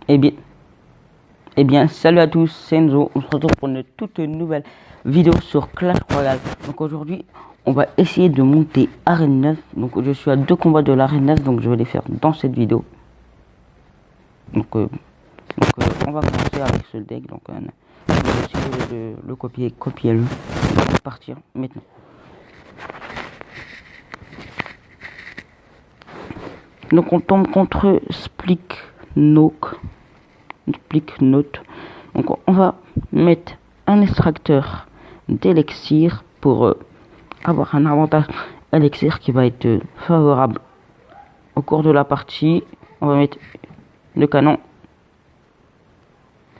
Eh bien, salut à tous, c'est Enzo. On se retrouve pour une toute nouvelle vidéo sur Clash Royale. Donc aujourd'hui, on va essayer de monter Arène 9. Donc je suis à 2 combats de l'Arène 9, donc je vais les faire dans cette vidéo. Donc on va commencer avec ce deck. Donc je vais essayer de le copier-le. On va partir maintenant. Donc on tombe contre Spliknote. Donc on va mettre un extracteur d'élixir pour avoir un avantage élixir qui va être favorable au cours de la partie. On va mettre le canon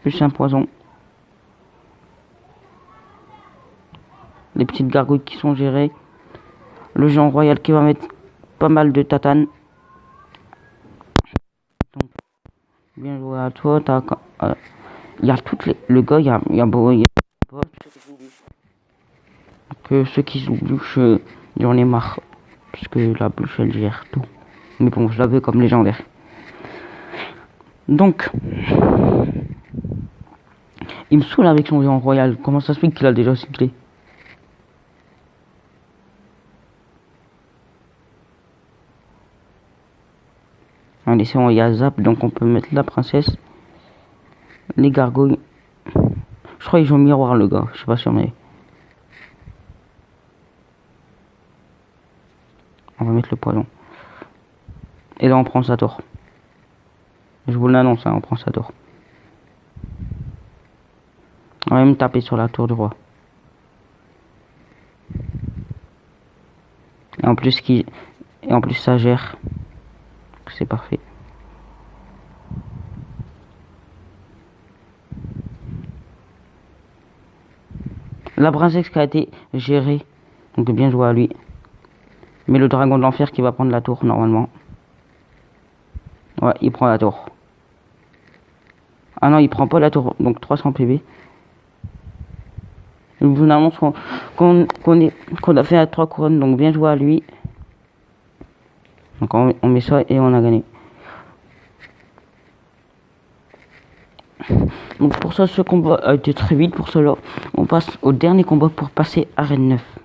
plus un poison, les petites gargouilles qui sont gérées, le géant royal qui va mettre pas mal de tatane. Donc bien joué à toi. Il y a toutes les... Le gars, il y a que ceux qui sont bouches, j'en ai marre. Parce que la bouche, elle gère tout. Mais bon, je la veux comme légendaire. Donc, il me saoule avec son géant royal. Comment ça se fait qu'il a déjà cyclé? Allez, c'est bon, il y a zap, donc on peut mettre la princesse. Les gargouilles. Je crois qu'ils ont miroir, le gars. Je suis pas sûr, mais... On va mettre le poison. Et là, on prend sa tour. Je vous l'annonce, hein, on prend sa tour. On va même taper sur la tour du roi. Et en plus, ça gère. C'est parfait. La princesse qui a été gérée. Donc bien joué à lui. Mais le dragon de l'enfer qui va prendre la tour normalement. Ouais, il prend la tour. Ah non, il prend pas la tour. Donc 300 PV. Je vous annonce qu'on a fait à 3 couronnes. Donc bien joué à lui. Donc on met ça et on a gagné. Donc pour ça, ce combat a été très vite. Pour cela, on passe au dernier combat pour passer Arène 9.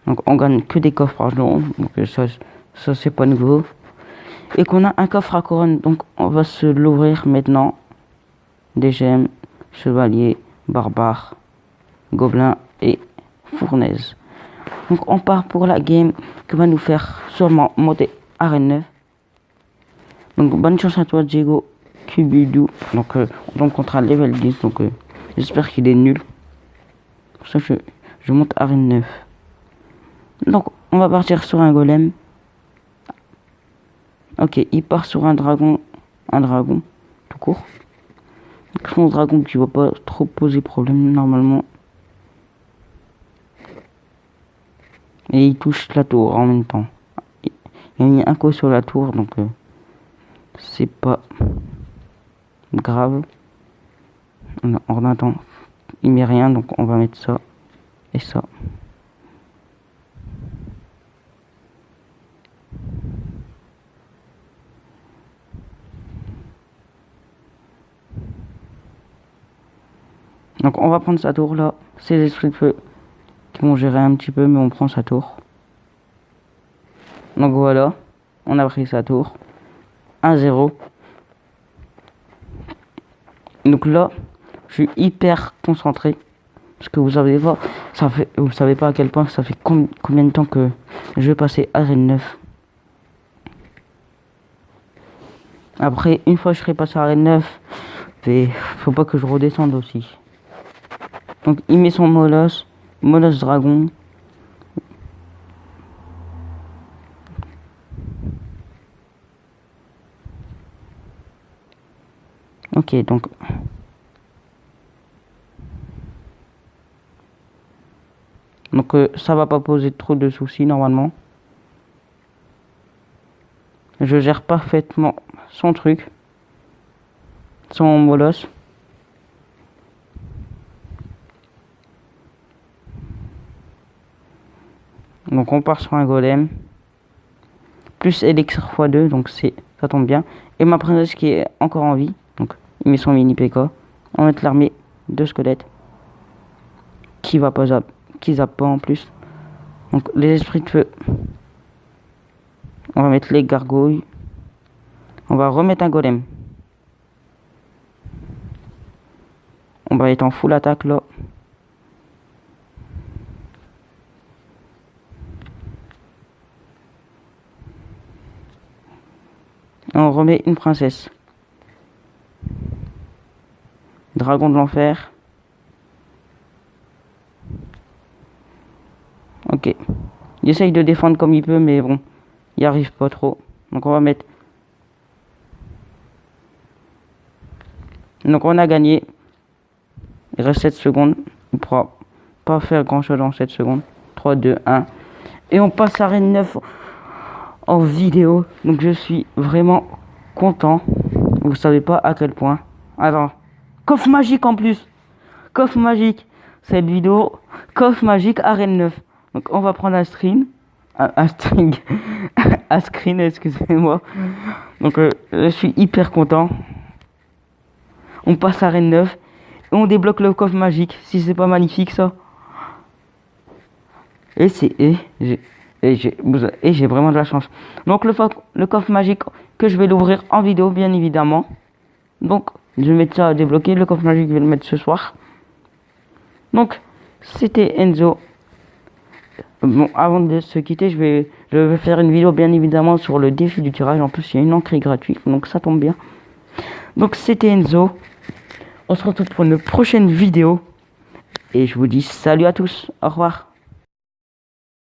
Donc on gagne que des coffres argent. Donc ça c'est pas nouveau. Et qu'on a un coffre à couronne. Donc on va se l'ouvrir maintenant. Des gemmes, chevalier, barbare, gobelin et fournaise. Donc on part pour la game que va nous faire sûrement monter Arène 9. Donc bonne chance à toi Diego Cubidou. Donc on tombe contre un level 10. Donc j'espère qu'il est nul. Pour ça je monte Arène 9. Donc on va partir sur un golem. Ok, il part sur un dragon tout court. Donc, son dragon qui va pas trop poser problème normalement. Et il touche la tour en même temps. Il y a mis un coup sur la tour, donc c'est pas grave. On attend. Il met rien, donc on va mettre ça et ça. Donc on va prendre sa tour là. Ces esprits de feu qui vont gérer un petit peu, mais on prend sa tour. Donc voilà, on a pris sa tour. 1-0. Donc là, je suis hyper concentré. Parce que vous savez pas à quel point ça fait combien de temps que je vais passer Arène 9. Après, une fois que je serai passé à Arène 9, faut pas que je redescende aussi. Donc il met son Molosse dragon. Ok, donc ça va pas poser trop de soucis normalement. Je gère parfaitement son truc, son Molosse. Donc on part sur un golem plus élixir x2, donc c'est ça tombe bien. Et ma princesse qui est encore en vie, donc il met son mini PK. On va mettre l'armée de squelettes qui va pas qui zappe pas en plus. Donc les esprits de feu. On va mettre les gargouilles. On va remettre un golem. On va être en full attaque là. On remet une princesse. Dragon de l'enfer. Ok. Il essaye de défendre comme il peut, mais bon, il n'y arrive pas trop. Donc on va mettre... Donc on a gagné. Il reste 7 secondes. On ne pourra pas faire grand chose en 7 secondes. 3, 2, 1. Et on passe à Arène 9 en vidéo. Donc je suis vraiment content. Vous savez pas à quel point. Alors, coffre magique en plus. Coffre magique. Cette vidéo, coffre magique Arène 9. Donc on va prendre un string. Un string. Un screen, excusez-moi. Donc je suis hyper content. On passe à Arène 9. Et on débloque le coffre magique. Si c'est pas magnifique ça. Et j'ai vraiment de la chance. Donc le coffre magique que je vais l'ouvrir en vidéo bien évidemment. Donc je vais mettre ça à débloquer. Le coffre magique je vais le mettre ce soir. Donc c'était Enzo. Bon, avant de se quitter, je vais faire une vidéo bien évidemment sur le défi du tirage. En plus il y a une entrée gratuite, donc ça tombe bien. Donc c'était Enzo. On se retrouve pour une prochaine vidéo. Et je vous dis salut à tous. Au revoir.